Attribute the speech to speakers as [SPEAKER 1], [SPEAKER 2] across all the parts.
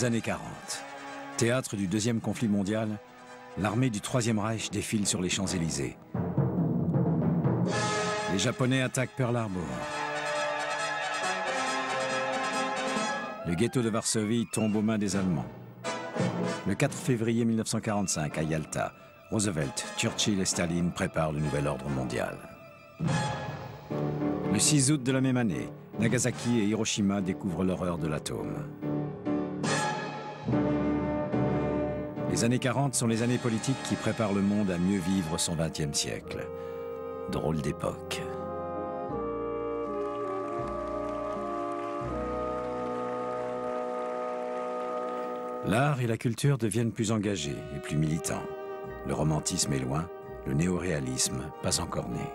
[SPEAKER 1] Les années 40. Théâtre du deuxième conflit mondial, l'armée du Troisième Reich défile sur les Champs-Élysées. Les Japonais attaquent Pearl Harbor. Le ghetto de Varsovie tombe aux mains des Allemands. Le 4 février 1945, à Yalta, Roosevelt, Churchill et Staline préparent le nouvel ordre mondial. Le 6 août de la même année, Nagasaki et Hiroshima découvrent l'horreur de l'atome. Les années 40 sont les années politiques qui préparent le monde à mieux vivre son XXe siècle. Drôle d'époque. L'art et la culture deviennent plus engagés et plus militants. Le romantisme est loin, le néoréalisme pas encore né.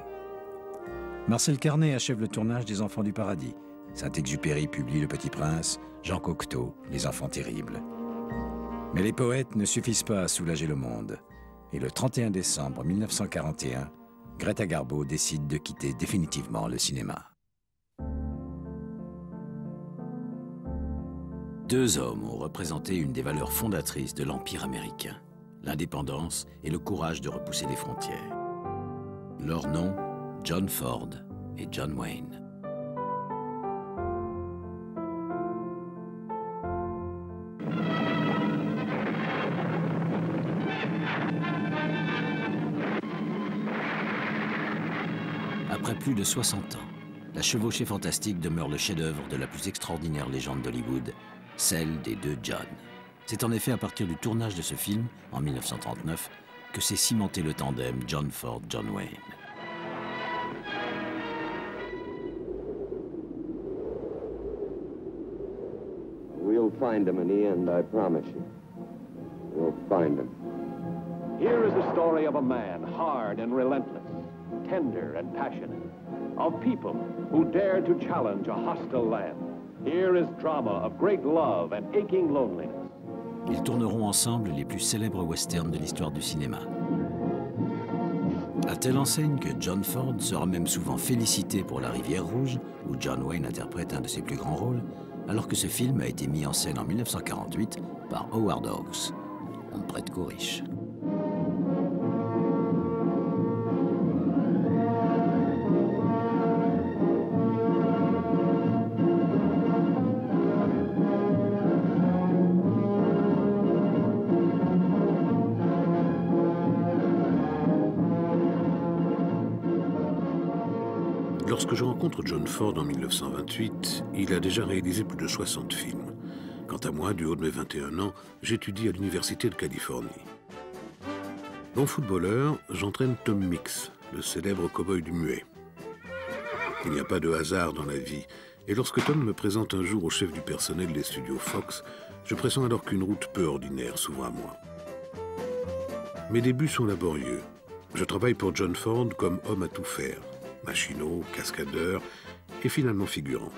[SPEAKER 1] Marcel Carné achève le tournage des Enfants du Paradis. Saint-Exupéry publie Le Petit Prince, Jean Cocteau, Les Enfants Terribles. Mais les poètes ne suffisent pas à soulager le monde. Et le 31 décembre 1941, Greta Garbo décide de quitter définitivement le cinéma. Deux hommes ont représenté une des valeurs fondatrices de l'Empire américain, l'indépendance et le courage de repousser les frontières. Leurs noms, John Ford et John Wayne. Après plus de 60 ans, La Chevauchée fantastique demeure le chef-d'œuvre de la plus extraordinaire légende d'Hollywood, celle des deux John. C'est en effet à partir du tournage de ce film, en 1939, que s'est cimenté le tandem John Ford-John Wayne.
[SPEAKER 2] We'll find him in the end, I promise you. We'll find him.
[SPEAKER 3] Here is the story of a man, hard and relentless, tender and passionate, of people who dared to challenge a hostile land. Here is drama of great love and aching loneliness.
[SPEAKER 1] Ils tourneront ensemble les plus célèbres westerns de l'histoire du cinéma. À telle enseigne que John Ford sera même souvent félicité pour La Rivière Rouge, où John Wayne interprète un de ses plus grands rôles, alors que ce film a été mis en scène en 1948 par Howard Hawks. On ne prête qu'aux riches.
[SPEAKER 4] Lorsque je rencontre John Ford en 1928, il a déjà réalisé plus de 60 films. Quant à moi, du haut de mes 21 ans, j'étudie à l'Université de Californie. Bon footballeur, j'entraîne Tom Mix, le célèbre cow-boy du muet. Il n'y a pas de hasard dans la vie, et lorsque Tom me présente un jour au chef du personnel des studios Fox, je pressens alors qu'une route peu ordinaire s'ouvre à moi. Mes débuts sont laborieux. Je travaille pour John Ford comme homme à tout faire. Machinot, cascadeur et finalement figurant.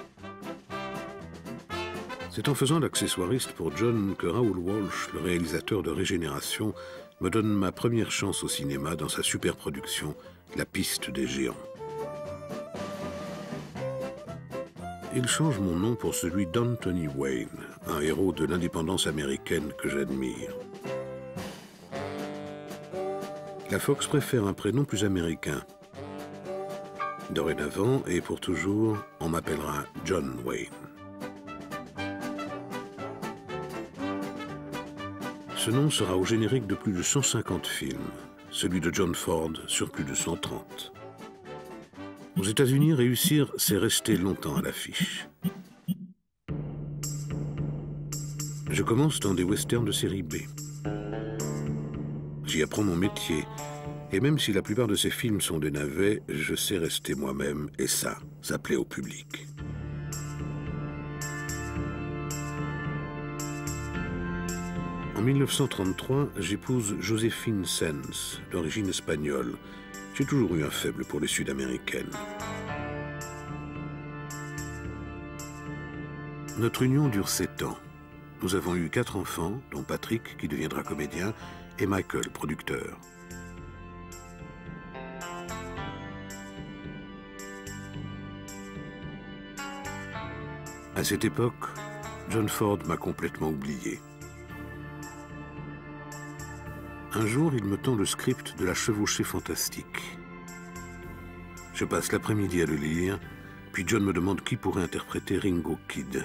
[SPEAKER 4] C'est en faisant l'accessoiriste pour John que Raoul Walsh, le réalisateur de Régénération, me donne ma première chance au cinéma dans sa super production La Piste des Géants. Il change mon nom pour celui d'Anthony Wayne, un héros de l'indépendance américaine que j'admire. La Fox préfère un prénom plus américain. Dorénavant et pour toujours, on m'appellera John Wayne. Ce nom sera au générique de plus de 150 films, celui de John Ford sur plus de 130. Aux États-Unis, réussir, c'est rester longtemps à l'affiche. Je commence dans des westerns de série B. J'y apprends mon métier. Et même si la plupart de ces films sont des navets, je sais rester moi-même, et ça plaît au public. En 1933, j'épouse Joséphine Sens, d'origine espagnole. J'ai toujours eu un faible pour les Sud-Américaines. Notre union dure 7 ans. Nous avons eu 4 enfants, dont Patrick, qui deviendra comédien, et Michael, producteur. À cette époque, John Ford m'a complètement oublié. Un jour, il me tend le script de La Chevauchée fantastique. Je passe l'après-midi à le lire, puis John me demande qui pourrait interpréter Ringo Kid.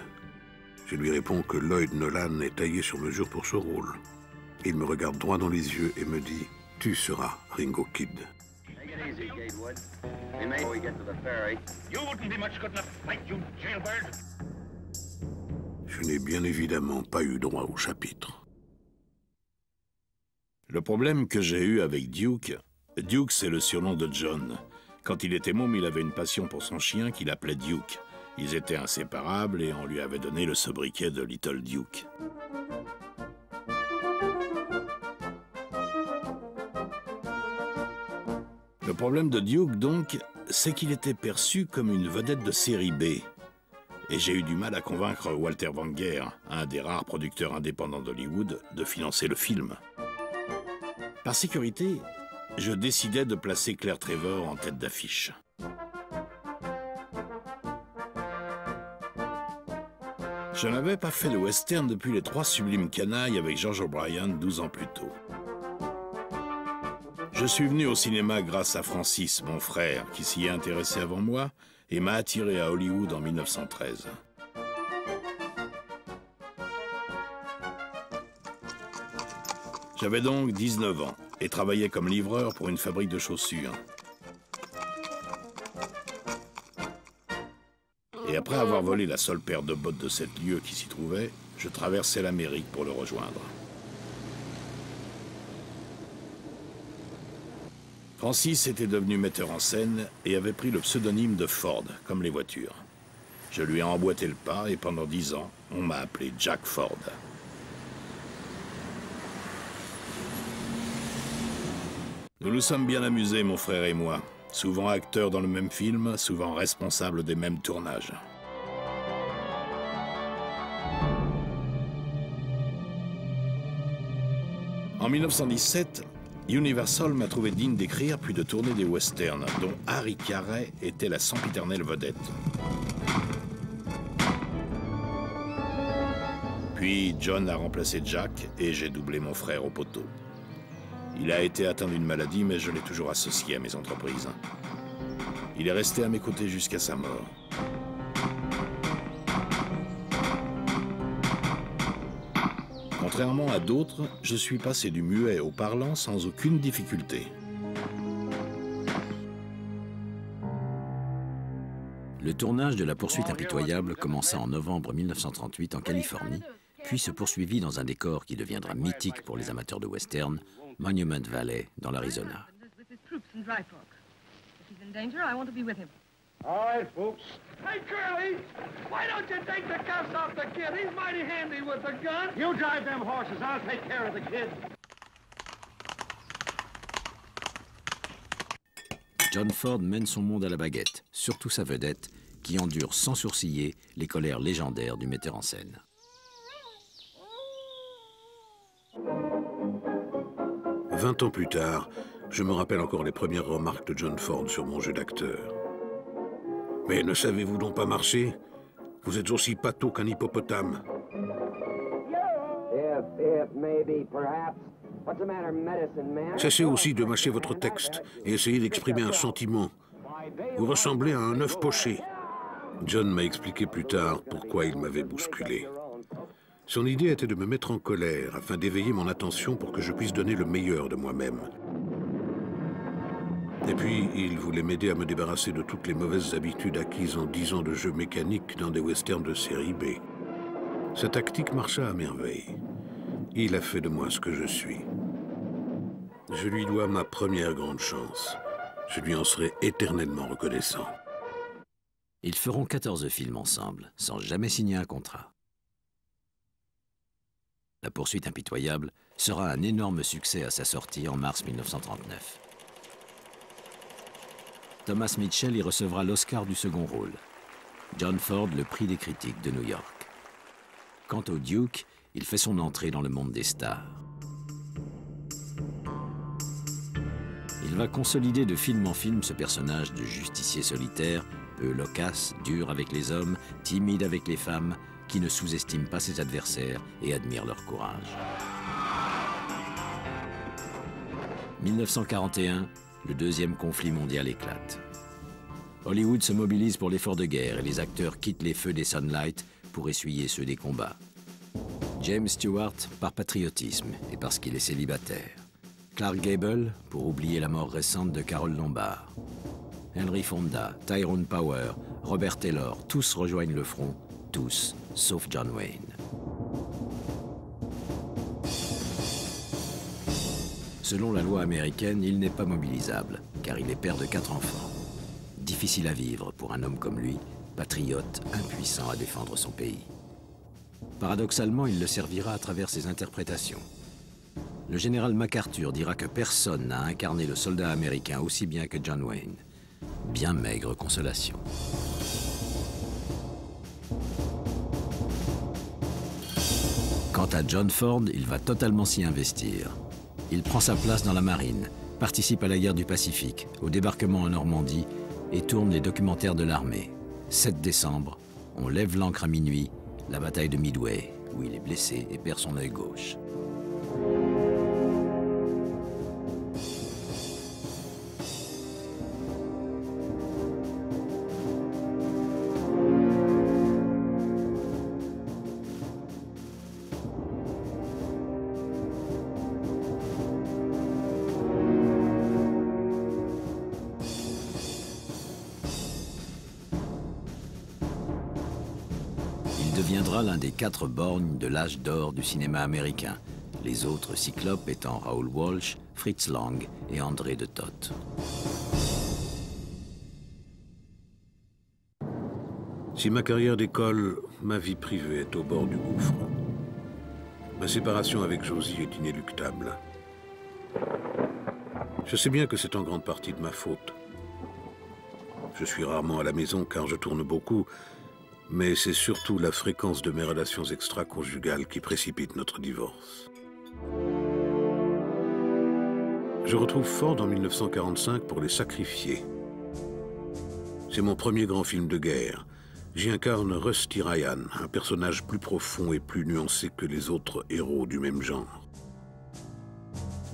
[SPEAKER 4] Je lui réponds que Lloyd Nolan est taillé sur mesure pour ce rôle. Il me regarde droit dans les yeux et me dit « Tu seras Ringo Kid ». Je n'ai bien évidemment pas eu droit au chapitre.
[SPEAKER 5] Le problème que j'ai eu avec Duke, Duke c'est le surnom de John. Quand il était môme, il avait une passion pour son chien qu'il appelait Duke. Ils étaient inséparables et on lui avait donné le sobriquet de Little Duke. Le problème de Duke, donc, c'est qu'il était perçu comme une vedette de série B. Et j'ai eu du mal à convaincre Walter Wanger, un des rares producteurs indépendants d'Hollywood, de financer le film. Par sécurité, je décidai de placer Claire Trevor en tête d'affiche. Je n'avais pas fait de western depuis Les Trois Sublimes Canailles avec George O'Brien 12 ans plus tôt. Je suis venu au cinéma grâce à Francis, mon frère, qui s'y est intéressé avant moi et m'a attiré à Hollywood en 1913. J'avais donc 19 ans et travaillais comme livreur pour une fabrique de chaussures. Et après avoir volé la seule paire de bottes de 7 lieues qui s'y trouvait, je traversais l'Amérique pour le rejoindre. Francis était devenu metteur en scène et avait pris le pseudonyme de Ford, comme les voitures. Je lui ai emboîté le pas et pendant 10 ans, on m'a appelé Jack Ford. Nous nous sommes bien amusés, mon frère et moi. Souvent acteurs dans le même film, souvent responsables des mêmes tournages. En 1917, Universal m'a trouvé digne d'écrire puis de tourner des westerns, dont Harry Carey était la sempiternelle vedette. Puis John a remplacé Jack et j'ai doublé mon frère au poteau. Il a été atteint d'une maladie, mais je l'ai toujours associé à mes entreprises. Il est resté à mes côtés jusqu'à sa mort. Contrairement à d'autres, je suis passé du muet au parlant sans aucune difficulté.
[SPEAKER 1] Le tournage de La Poursuite impitoyable commença en novembre 1938 en Californie, puis se poursuivit dans un décor qui deviendra mythique pour les amateurs de western, Monument Valley, dans l'Arizona.
[SPEAKER 6] All right, folks. Hey, Curly, why don't you take the cuffs off the kid? He's mighty handy with the gun. You drive them horses. I'll take care of the kid.
[SPEAKER 1] John Ford mène son monde à la baguette, surtout sa vedette, qui endure sans sourciller les colères légendaires du metteur en scène. «
[SPEAKER 4] 20 ans plus tard, je me rappelle encore les premières remarques de John Ford sur mon jeu d'acteur. « Mais ne savez-vous donc pas marcher? Vous êtes aussi pâteau qu'un hippopotame. » Cessez aussi de mâcher votre texte et essayez d'exprimer un sentiment. Vous ressemblez à un œuf poché. John m'a expliqué plus tard pourquoi il m'avait bousculé. Son idée était de me mettre en colère afin d'éveiller mon attention pour que je puisse donner le meilleur de moi-même. Et puis, il voulait m'aider à me débarrasser de toutes les mauvaises habitudes acquises en 10 ans de jeu mécanique dans des westerns de série B. Sa tactique marcha à merveille. Il a fait de moi ce que je suis. Je lui dois ma première grande chance. Je lui en serai éternellement reconnaissant.
[SPEAKER 1] Ils feront 14 films ensemble, sans jamais signer un contrat. La Poursuite impitoyable sera un énorme succès à sa sortie en mars 1939. Thomas Mitchell y recevra l'Oscar du second rôle. John Ford le prix des critiques de New York. Quant au Duke, il fait son entrée dans le monde des stars. Il va consolider de film en film ce personnage de justicier solitaire, peu loquace, dur avec les hommes, timide avec les femmes, qui ne sous-estime pas ses adversaires et admire leur courage. 1941, le deuxième conflit mondial éclate. Hollywood se mobilise pour l'effort de guerre et les acteurs quittent les feux des Sunlight pour essuyer ceux des combats. James Stewart par patriotisme et parce qu'il est célibataire. Clark Gable pour oublier la mort récente de Carole Lombard. Henry Fonda, Tyrone Power, Robert Taylor, tous rejoignent le front, tous, sauf John Wayne. Selon la loi américaine, il n'est pas mobilisable, car il est père de 4 enfants. Difficile à vivre pour un homme comme lui, patriote, impuissant à défendre son pays. Paradoxalement, il le servira à travers ses interprétations. Le général MacArthur dira que personne n'a incarné le soldat américain aussi bien que John Wayne. Bien maigre consolation. Quant à John Ford, il va totalement s'y investir. Il prend sa place dans la marine, participe à la guerre du Pacifique, au débarquement en Normandie et tourne les documentaires de l'armée. 7 décembre, on lève l'ancre à minuit, la bataille de Midway, où il est blessé et perd son œil gauche. Deviendra l'un des 4 borgnes de l'âge d'or du cinéma américain, les autres cyclopes étant Raoul Walsh, Fritz Lang et André de Toth.
[SPEAKER 4] Si ma carrière décolle, ma vie privée est au bord du gouffre. Ma séparation avec Josie est inéluctable. Je sais bien que c'est en grande partie de ma faute. Je suis rarement à la maison car je tourne beaucoup, mais c'est surtout la fréquence de mes relations extra-conjugales qui précipite notre divorce. Je retrouve Ford en 1945 pour Les Sacrifiés. C'est mon premier grand film de guerre. J'y incarne Rusty Ryan, un personnage plus profond et plus nuancé que les autres héros du même genre.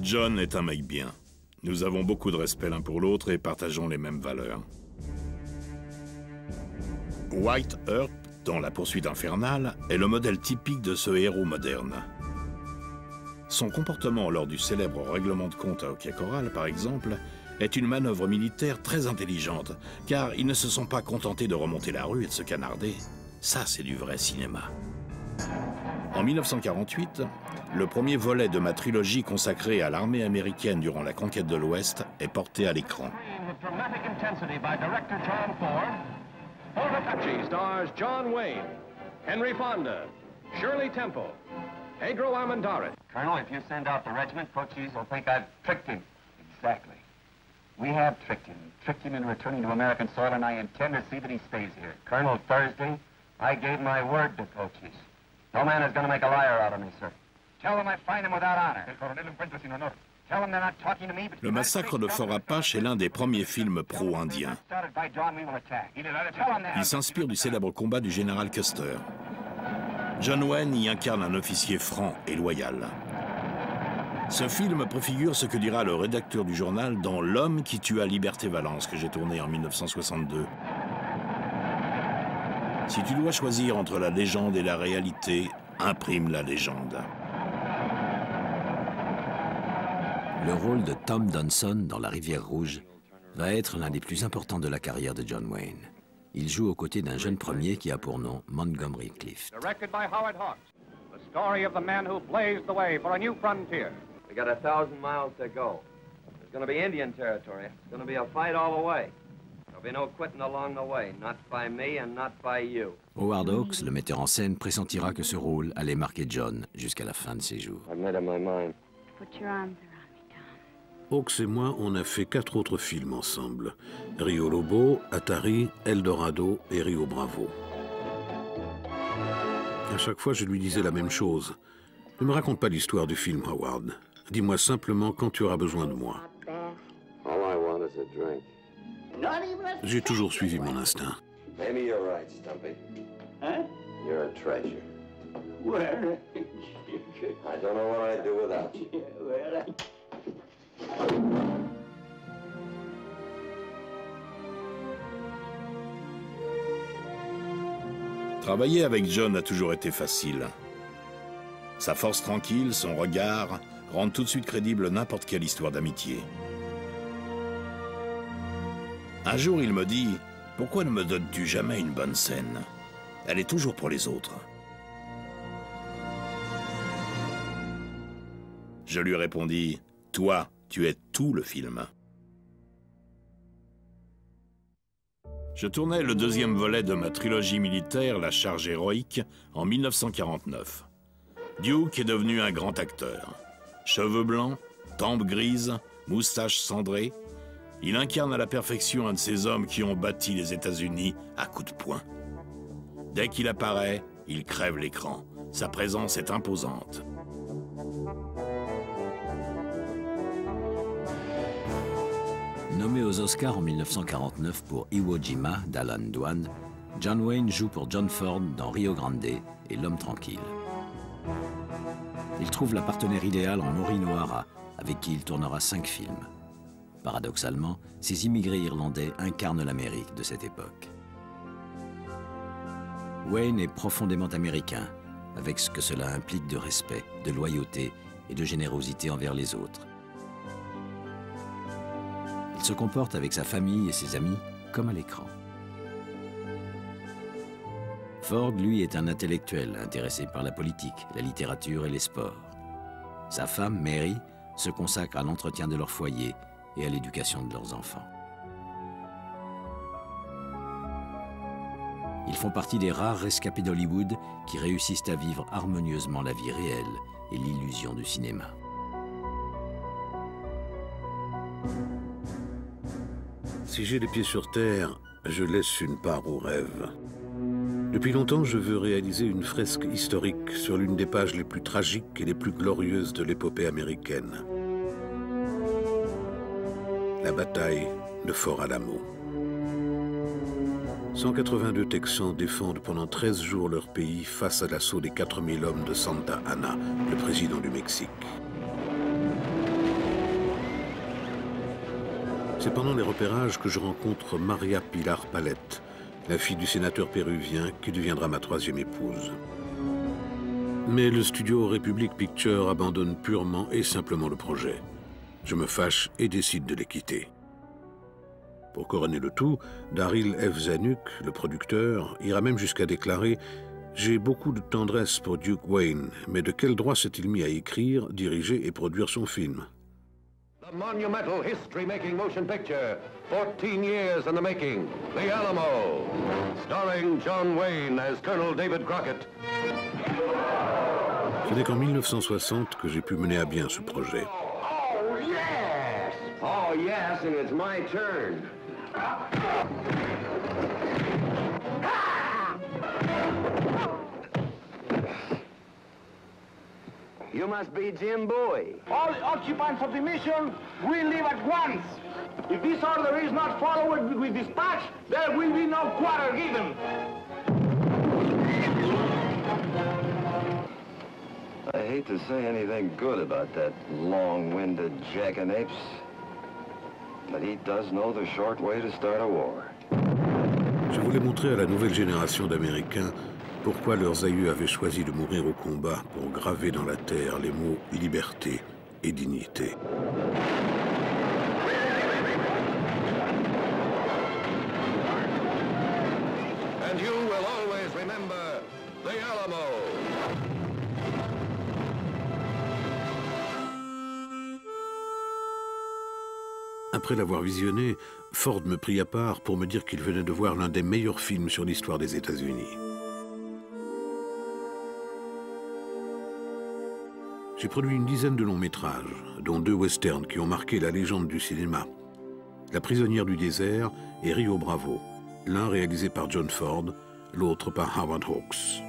[SPEAKER 5] John est un mec bien. Nous avons beaucoup de respect l'un pour l'autre et partageons les mêmes valeurs. White Earp, dans La poursuite infernale, est le modèle typique de ce héros moderne. Son comportement lors du célèbre règlement de compte à Hockey Corral, par exemple, est une manœuvre militaire très intelligente, car ils ne se sont pas contentés de remonter la rue et de se canarder. Ça, c'est du vrai cinéma. En 1948, le premier volet de ma trilogie consacrée à l'armée américaine durant la conquête de l'Ouest est porté à l'écran.
[SPEAKER 3] Apache stars John Wayne, Henry Fonda, Shirley Temple, Pedro Armendariz.
[SPEAKER 7] Colonel, if you send out the regiment, Cochise will think I've tricked him. Exactly. We have tricked him in returning to American soil, and I intend to see that he stays here. Colonel, Thursday, I gave my word to Cochise. No man is going to make a liar out of me, sir. Tell them I find him without honor. El coronel encuentra sin honor.
[SPEAKER 5] Le massacre de Fort Apache est l'un des premiers films pro-indiens. Il s'inspire du célèbre combat du général Custer. John Wayne y incarne un officier franc et loyal. Ce film préfigure ce que dira le rédacteur du journal dans L'homme qui tua Liberté Valance, que j'ai tourné en 1962. Si tu dois choisir entre la légende et la réalité, imprime la légende.
[SPEAKER 1] Le rôle de Tom Donson dans La Rivière Rouge va être l'un des plus importants de la carrière de John Wayne. Il joue aux côtés d'un jeune premier qui a pour nom Montgomery Clift.
[SPEAKER 6] Directed by Howard Hawks, the story of the man who blazed the way for a new frontier.
[SPEAKER 2] We got 1,000 miles to go. There's going to be Indian territory. It's going to be a fight all the way. There'll be no quitting along the way, not by me and not by you.
[SPEAKER 1] Howard Hawks, le metteur en scène, pressentira que ce rôle allait marquer John jusqu'à la fin de ses jours.
[SPEAKER 2] I've made up my mind.
[SPEAKER 8] Put your arms around me, Tom.
[SPEAKER 4] Hawks et moi, on a fait 4 autres films ensemble. Rio Lobo, Atari, Eldorado et Rio Bravo. À chaque fois, je lui disais la même chose. Ne me raconte pas l'histoire du film, Howard. Dis-moi simplement quand tu auras besoin de moi.
[SPEAKER 2] All I want is a drink.
[SPEAKER 4] J'ai toujours suivi mon instinct.
[SPEAKER 2] Maybe you're right, Stumpy.
[SPEAKER 6] Huh?
[SPEAKER 2] You're a treasure.
[SPEAKER 9] Well,
[SPEAKER 2] I don't know what I'd do without you.
[SPEAKER 9] well,
[SPEAKER 5] Travailler avec John a toujours été facile. Sa force tranquille, son regard, rendent tout de suite crédible n'importe quelle histoire d'amitié. Un jour, il me dit « Pourquoi ne me donnes-tu jamais une bonne scène? Elle est toujours pour les autres. » Je lui répondis « Toi, tu es tout le film. » Je tournais le deuxième volet de ma trilogie militaire, La Charge héroïque, en 1949. Duke est devenu un grand acteur. Cheveux blancs, tempes grises, moustache cendrée, il incarne à la perfection un de ces hommes qui ont bâti les États-Unis à coups de poing. Dès qu'il apparaît, il crève l'écran. Sa présence est imposante.
[SPEAKER 1] Nommé aux Oscars en 1949 pour Iwo Jima d'Alan Dwan, John Wayne joue pour John Ford dans Rio Grande et L'Homme tranquille. Il trouve la partenaire idéale en Maureen O'Hara, avec qui il tournera 5 films. Paradoxalement, ces immigrés irlandais incarnent l'Amérique de cette époque. Wayne est profondément américain, avec ce que cela implique de respect, de loyauté et de générosité envers les autres. Il se comporte avec sa famille et ses amis comme à l'écran. Ford, lui, est un intellectuel intéressé par la politique, la littérature et les sports. Sa femme, Mary, se consacre à l'entretien de leur foyer et à l'éducation de leurs enfants. Ils font partie des rares rescapés d'Hollywood qui réussissent à vivre harmonieusement la vie réelle et l'illusion du cinéma.
[SPEAKER 4] Si j'ai les pieds sur terre, je laisse une part au rêve. Depuis longtemps, je veux réaliser une fresque historique sur l'une des pages les plus tragiques et les plus glorieuses de l'épopée américaine. La bataille de Fort Alamo. 182 Texans défendent pendant 13 jours leur pays face à l'assaut des 4000 hommes de Santa Anna, le président du Mexique. C'est pendant les repérages que je rencontre Maria Pilar Palette, la fille du sénateur péruvien qui deviendra ma 3e épouse. Mais le studio Republic Pictures abandonne purement et simplement le projet. Je me fâche et décide de les quitter. Pour couronner le tout, Daryl F. Zanuck, le producteur, ira même jusqu'à déclarer « J'ai beaucoup de tendresse pour Duke Wayne, mais de quel droit s'est-il mis à écrire, diriger et produire son film ?»
[SPEAKER 3] The monumental history-making motion picture, 14 years in the making, The Alamo, starring John Wayne as Colonel David Crockett.
[SPEAKER 4] Ce n'est qu'en 1960 que j'ai pu mener à bien ce projet.
[SPEAKER 2] Oh, yes! Oh, yes, and it's my turn. You must be Jim Bowie.
[SPEAKER 6] All occupants of the mission will leave at once. If this order is not followed with dispatch, there will be no quarter given.
[SPEAKER 2] I hate to say anything good about that long-winded jackanapes, but he does know the short way to start a war.
[SPEAKER 4] Je voulais montrer à la nouvelle génération d'Américains pourquoi leurs aïeux avaient choisi de mourir au combat pour graver dans la terre les mots « liberté » et « dignité ».
[SPEAKER 3] And you will always remember The Alamo.
[SPEAKER 4] Après l'avoir visionné, Ford me prit à part pour me dire qu'il venait de voir l'un des meilleurs films sur l'histoire des États-Unis. J'ai produit une dizaine de longs métrages, dont 2 westerns qui ont marqué la légende du cinéma. La prisonnière du désert et Rio Bravo, l'un réalisé par John Ford, l'autre par Howard Hawks.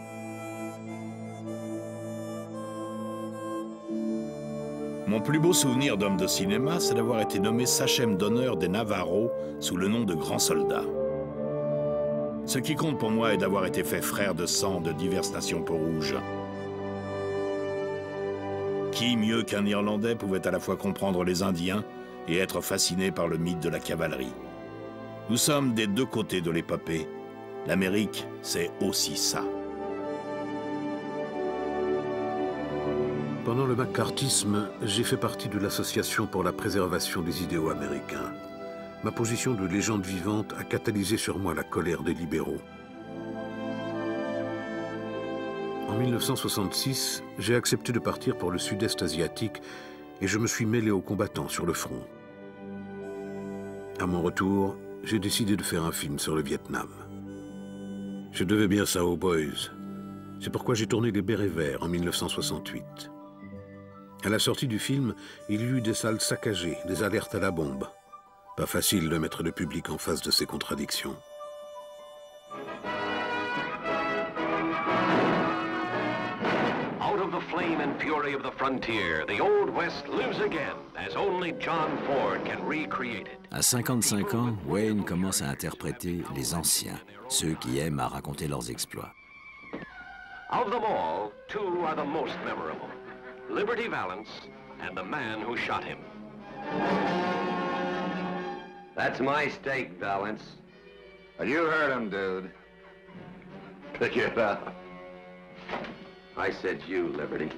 [SPEAKER 5] Mon plus beau souvenir d'homme de cinéma, c'est d'avoir été nommé sachem d'honneur des Navarros sous le nom de grand soldat. Ce qui compte pour moi est d'avoir été fait frère de sang de diverses nations peau-rouge. Qui, mieux qu'un Irlandais, pouvait à la fois comprendre les Indiens et être fasciné par le mythe de la cavalerie? Nous sommes des deux côtés de l'épopée. L'Amérique, c'est aussi ça.
[SPEAKER 4] Pendant le macartisme, j'ai fait partie de l'Association pour la préservation des idéaux américains. Ma position de légende vivante a catalysé sur moi la colère des libéraux. En 1966, j'ai accepté de partir pour le sud-est asiatique et je me suis mêlé aux combattants sur le front. À mon retour, j'ai décidé de faire un film sur le Vietnam. Je devais bien ça aux boys. C'est pourquoi j'ai tourné Les Bérets Verts en 1968. À la sortie du film, il y eut des salles saccagées, des alertes à la bombe. Pas facile de mettre le public en face de ces contradictions.
[SPEAKER 3] Out of the flame and fury of the frontier, the Old West lives again, as only John Ford can recreate it.
[SPEAKER 1] À 55 ans, Wayne commence à interpréter les anciens, ceux qui aiment à raconter leurs exploits.
[SPEAKER 3] Of them all, two are the most memorable. Liberty Valance and the man who shot him.
[SPEAKER 2] That's my stake, Valance.
[SPEAKER 9] Well, you heard him, dude.
[SPEAKER 2] Pick it up. I said you, Liberty.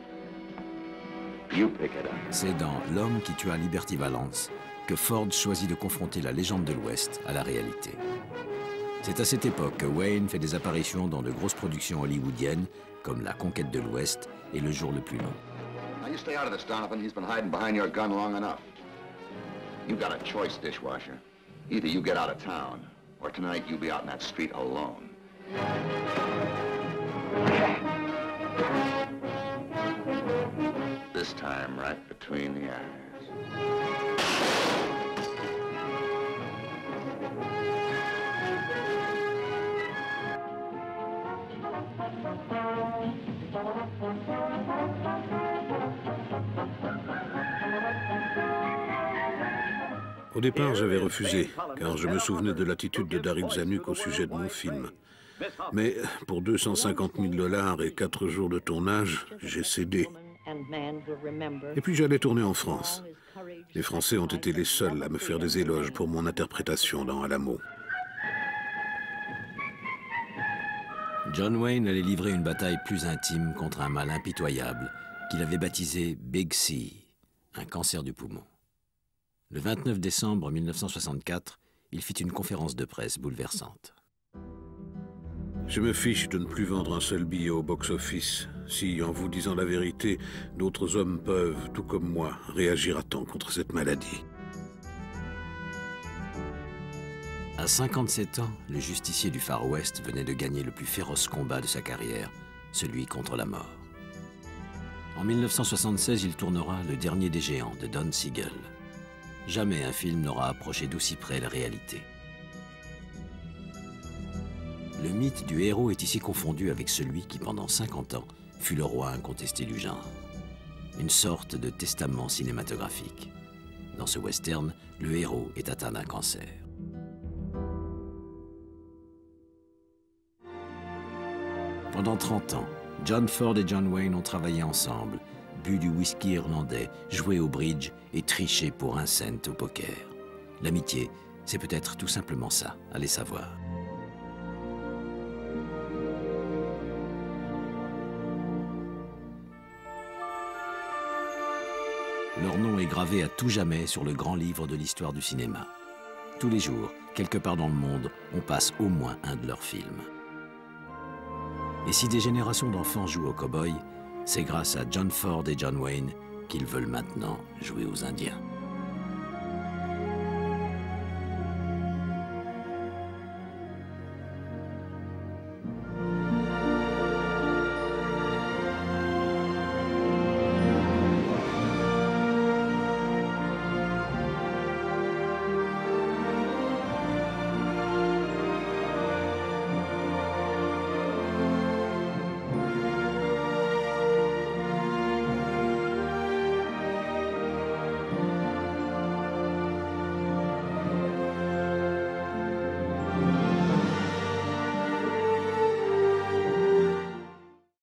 [SPEAKER 2] You pick it up.
[SPEAKER 1] C'est dans L'homme qui tua Liberty Valance que Ford choisit de confronter la légende de l'Ouest à la réalité. C'est à cette époque que Wayne fait des apparitions dans de grosses productions hollywoodiennes comme La Conquête de l'Ouest et Le Jour le plus long.
[SPEAKER 9] Now, you stay out of this, Donovan. He's been hiding behind your gun long enough. You've got a choice, dishwasher. Either you get out of town, or tonight you be out in that street alone. This time, right between the eyes.
[SPEAKER 4] Au départ, j'avais refusé, car je me souvenais de l'attitude de Daryl Zanuck au sujet de mon film. Mais pour 250 000 $ et 4 jours de tournage, j'ai cédé. Et puis j'allais tourner en France. Les Français ont été les seuls à me faire des éloges pour mon interprétation dans Alamo.
[SPEAKER 1] John Wayne allait livrer une bataille plus intime contre un mal impitoyable qu'il avait baptisé Big C, un cancer du poumon. Le 29 décembre 1964, il fit une conférence de presse bouleversante.
[SPEAKER 4] Je me fiche de ne plus vendre un seul billet au box-office, si, en vous disant la vérité, d'autres hommes peuvent, tout comme moi, réagir à temps contre cette maladie.
[SPEAKER 1] À 57 ans, le justicier du Far West venait de gagner le plus féroce combat de sa carrière, celui contre la mort. En 1976, il tournera Le Dernier des Géants de Don Siegel. Jamais un film n'aura approché d'aussi près la réalité. Le mythe du héros est ici confondu avec celui qui, pendant 50 ans, fut le roi incontesté du genre. Une sorte de testament cinématographique. Dans ce western, le héros est atteint d'un cancer. Pendant 30 ans, John Ford et John Wayne ont travaillé ensemble, bu du whisky irlandais, joué au bridge et triché pour 1 cent au poker. L'amitié, c'est peut-être tout simplement ça, allez savoir. Leur nom est gravé à tout jamais sur le grand livre de l'histoire du cinéma. Tous les jours, quelque part dans le monde, on passe au moins un de leurs films. Et si des générations d'enfants jouent aux cow-boys, c'est grâce à John Ford et John Wayne qu'ils veulent maintenant jouer aux Indiens.